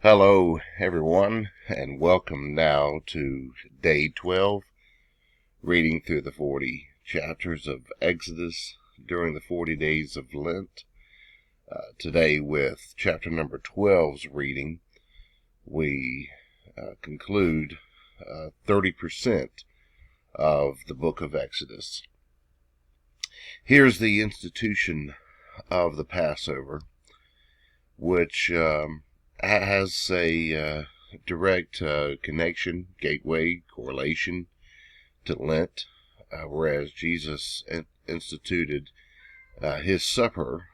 Hello, everyone, and welcome now to day 12, reading through the 40 chapters of Exodus during the 40 days of Lent. Today, with chapter number 12's reading, we conclude 30% of the book of Exodus. Here's the institution of the Passover, which has a direct connection, gateway, correlation to Lent, whereas Jesus instituted his supper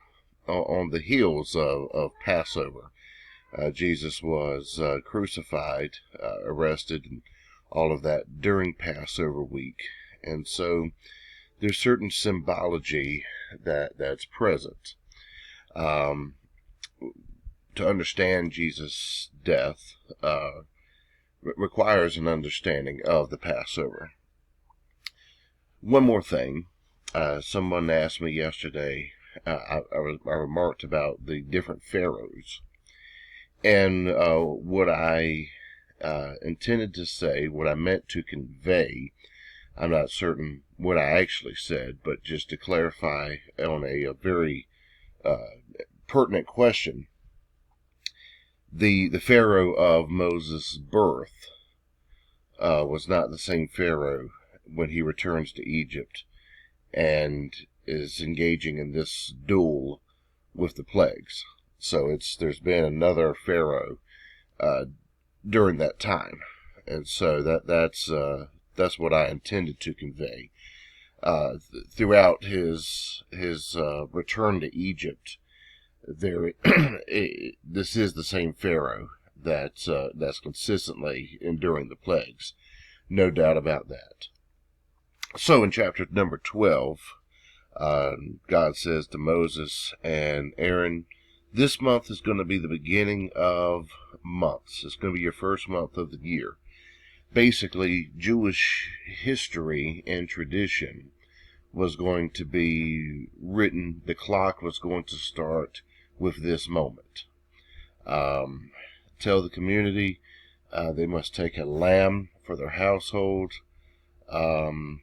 on the heels of Passover. Jesus was crucified, arrested, and all of that during Passover week. And so there's certain symbology that's present. To understand Jesus' death requires an understanding of the Passover. One more thing. Someone asked me yesterday, I remarked about the different pharaohs. And what I intended to say, what I meant to convey, I'm not certain what I actually said, but just to clarify on a very pertinent question. The Pharaoh of Moses' birth was not the same Pharaoh when he returns to Egypt and is engaging in this duel with the plagues. So there's been another Pharaoh during that time, and so that's what I intended to convey. Throughout his return to Egypt, this is the same Pharaoh that's consistently enduring the plagues. No doubt about that. So in chapter number 12, God says to Moses and Aaron, this month is going to be the beginning of months. It's going to be your first month of the year. Basically, Jewish history and tradition was going to be written. The clock was going to start with this moment. Tell the community they must take a lamb for their household, and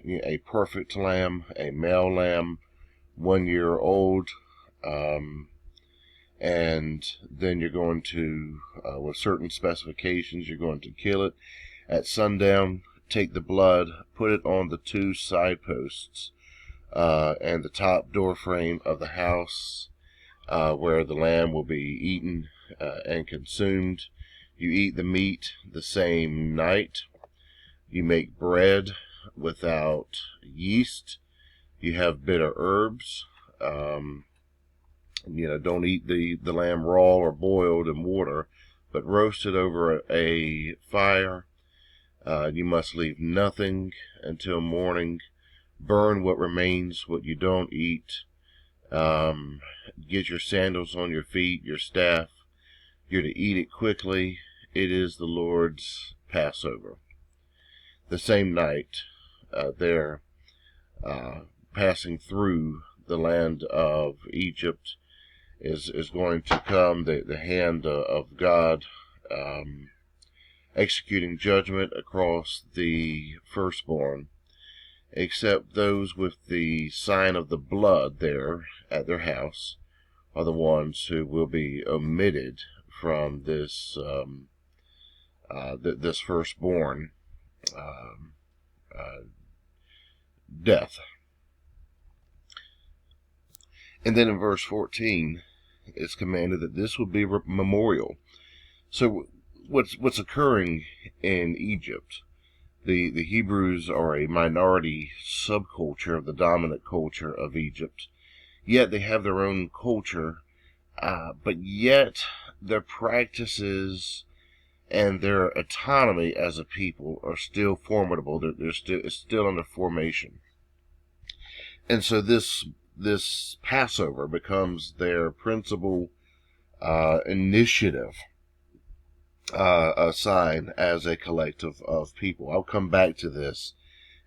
a perfect lamb, a male lamb, 1 year old, and then you're going to, with certain specifications, you're going to kill it at sundown, take the blood, put it on the 2 side posts, and the top door frame of the house, where the lamb will be eaten and consumed. You eat the meat the same night. You make bread without yeast. You have bitter herbs. Don't eat the lamb raw or boiled in water, but roast it over a fire. You must leave nothing until morning. Burn what remains, what you don't eat. Get your sandals on your feet, your staff. You're to eat it quickly. It is the Lord's Passover. The same night, they're passing through the land of Egypt, is going to come the hand of God, executing judgment across the firstborn, except those with the sign of the blood there at their house are the ones who will be omitted from this this firstborn death. And then in verse 14, it's commanded that this will be memorial. So what's occurring in Egypt? The Hebrews are a minority subculture of the dominant culture of Egypt. Yet they have their own culture, but yet their practices and their autonomy as a people are still formidable. It's still under formation. And so this Passover becomes their principal initiative sign as a collective of people. I'll come back to this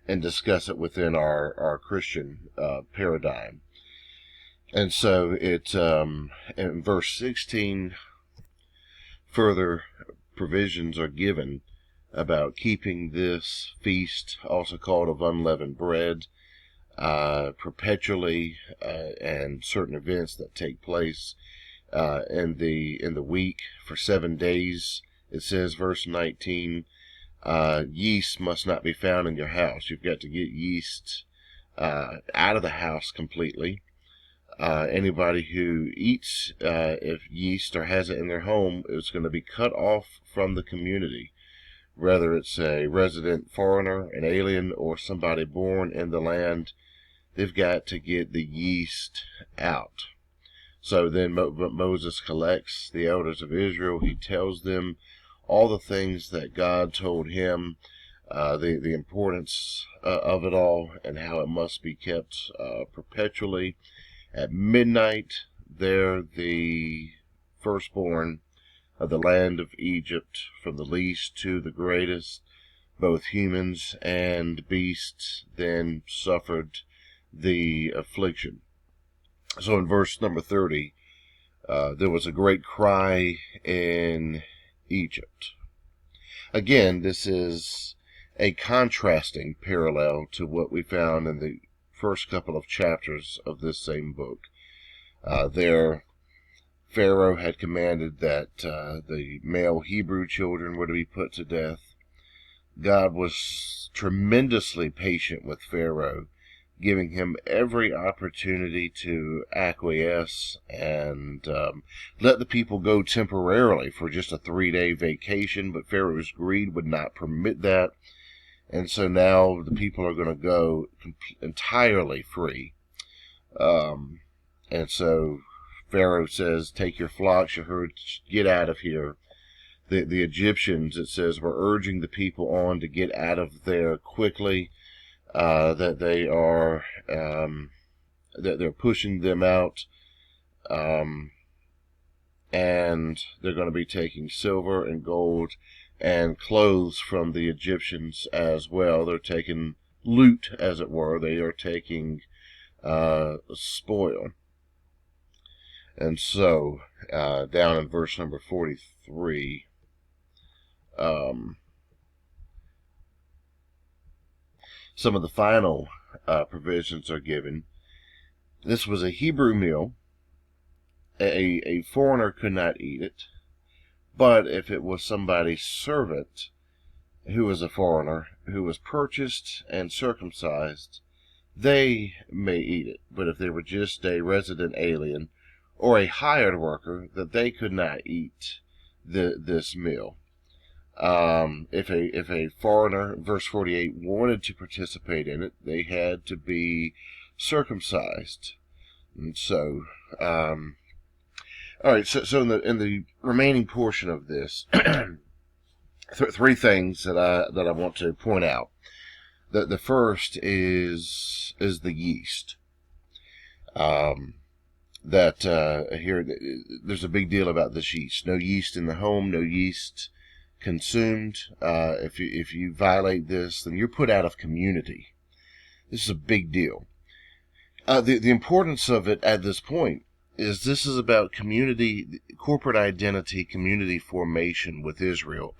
and discuss it within our Christian paradigm. And so it in verse 16, further provisions are given about keeping this feast, also called of unleavened bread, perpetually, and certain events that take place in the week for 7 days. It says, verse 19, yeast must not be found in your house. You've got to get yeast out of the house completely. Anybody who eats if yeast or has it in their home is going to be cut off from the community, whether it's a resident foreigner, an alien, or somebody born in the land. They've got to get the yeast out. So then Moses collects the elders of Israel. He tells them all the things that God told him, the importance of it all, and how it must be kept perpetually. At midnight, there the firstborn of the land of Egypt, from the least to the greatest, both humans and beasts, then suffered the affliction. So in verse number 30, there was a great cry in Egypt. Again, this is a contrasting parallel to what we found in the first couple of chapters of this same book. There, Pharaoh had commanded that the male Hebrew children were to be put to death. God was tremendously patient with Pharaoh, giving him every opportunity to acquiesce and let the people go temporarily for just a 3-day vacation, but Pharaoh's greed would not permit that. And so now the people are going to go entirely free. And so Pharaoh says, take your flocks, your herds, get out of here. The Egyptians, it says, were urging the people on to get out of there quickly, that they are, that they're pushing them out, and they're going to be taking silver and gold and clothes from the Egyptians as well. They're taking loot, as it were. They are taking spoil. And so, down in verse number 43, some of the final provisions are given. This was a Hebrew meal. A foreigner could not eat it. But if it was somebody's servant who was a foreigner, who was purchased and circumcised, they may eat it. But if they were just a resident alien or a hired worker, that they could not eat this meal. If a foreigner, verse 48, wanted to participate in it, they had to be circumcised. And so, all right. So in the remaining portion of this, three things that I want to point out. The first is the yeast. Here there's a big deal about this yeast. No yeast in the home. No yeast consumed. If you violate this, then you're put out of community. This is a big deal. The importance of it at this point is this is about community, corporate identity, community formation with Israel,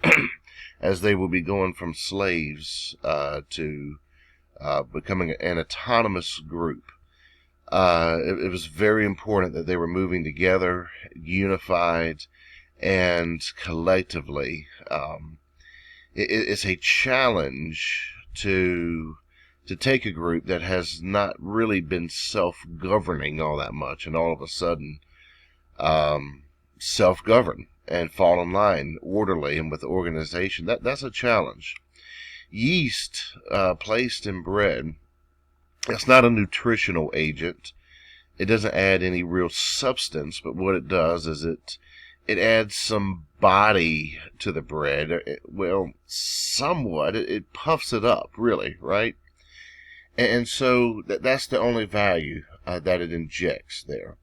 as they will be going from slaves to becoming an autonomous group. It was very important that they were moving together, unified, and collectively. It's a challenge to take a group that has not really been self-governing all that much, and all of a sudden self-govern and fall in line orderly and with organization. That's a challenge. Yeast placed in bread, it's not a nutritional agent. It doesn't add any real substance, but what it does is it adds some body to the bread. Well, somewhat. It puffs it up, really, right? And so that's the only value that it injects there.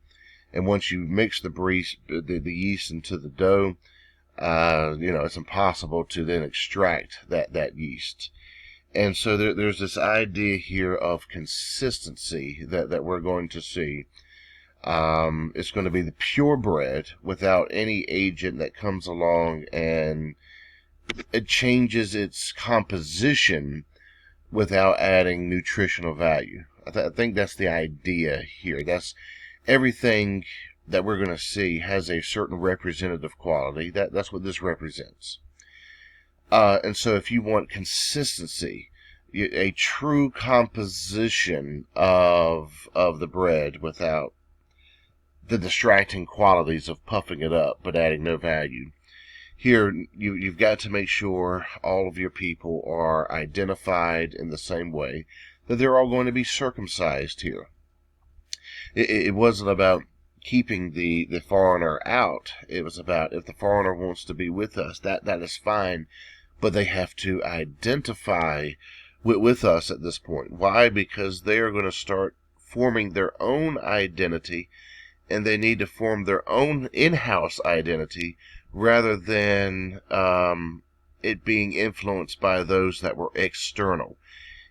And once you mix the yeast into the dough, it's impossible to then extract that yeast. And so there's this idea here of consistency that we're going to see. It's going to be the pure bread without any agent that comes along and it changes its composition without adding nutritional value. I think that's the idea here. That's everything that we're going to see has a certain representative quality. That's what this represents. And so if you want consistency, a true composition of the bread without the distracting qualities of puffing it up but adding no value. Here, you've got to make sure all of your people are identified in the same way, that they're all going to be circumcised here. It wasn't about keeping the foreigner out. It was about, if the foreigner wants to be with us, that is fine, but they have to identify with us at this point. Why? Because they are going to start forming their own identity, and they need to form their own in-house identity rather than it being influenced by those that were external.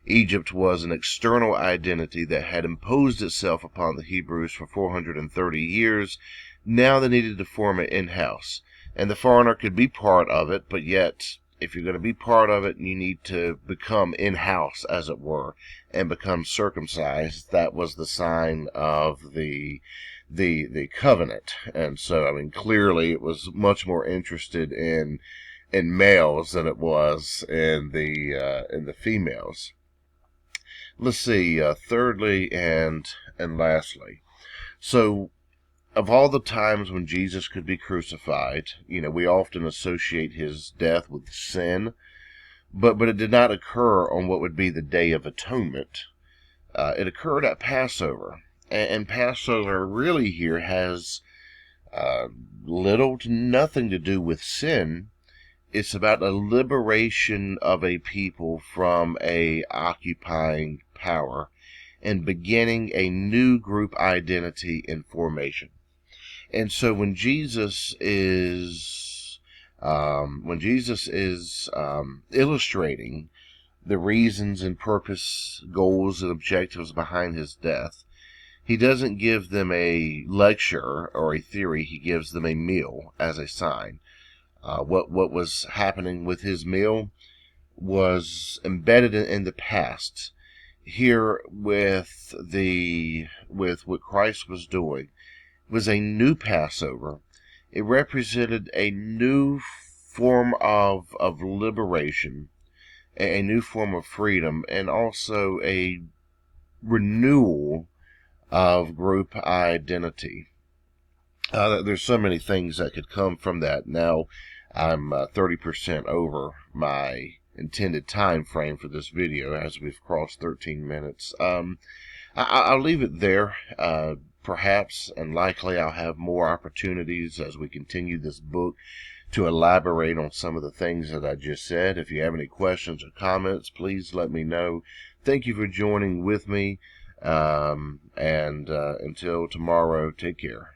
Egypt was an external identity that had imposed itself upon the Hebrews for 430 years. Now they needed to form it in-house. And the foreigner could be part of it, but yet, if you're going to be part of it, you need to become in-house, as it were, and become circumcised. That was the sign of the covenant. And so, I mean, clearly it was much more interested in males than it was in the females. Let's see, thirdly and lastly. So, of all the times when Jesus could be crucified, we often associate his death with sin, but it did not occur on what would be the Day of Atonement. It occurred at Passover, and Passover really here has little to nothing to do with sin. It's about the liberation of a people from a occupying power and beginning a new group identity and formation. And so when Jesus is illustrating the reasons and purpose, goals, and objectives behind his death, he doesn't give them a lecture or a theory. He gives them a meal as a sign. What was happening with his meal was embedded in the past. Here, with what Christ was doing, was a new Passover. It represented a new form of liberation, a new form of freedom, and also a renewal of group identity. There's so many things that could come from that. Now, I'm 30% over my intended time frame for this video as we've crossed 13 minutes. I'll leave it there. Perhaps and likely I'll have more opportunities as we continue this book to elaborate on some of the things that I just said. If you have any questions or comments, please let me know. Thank you for joining with me. And until tomorrow, take care.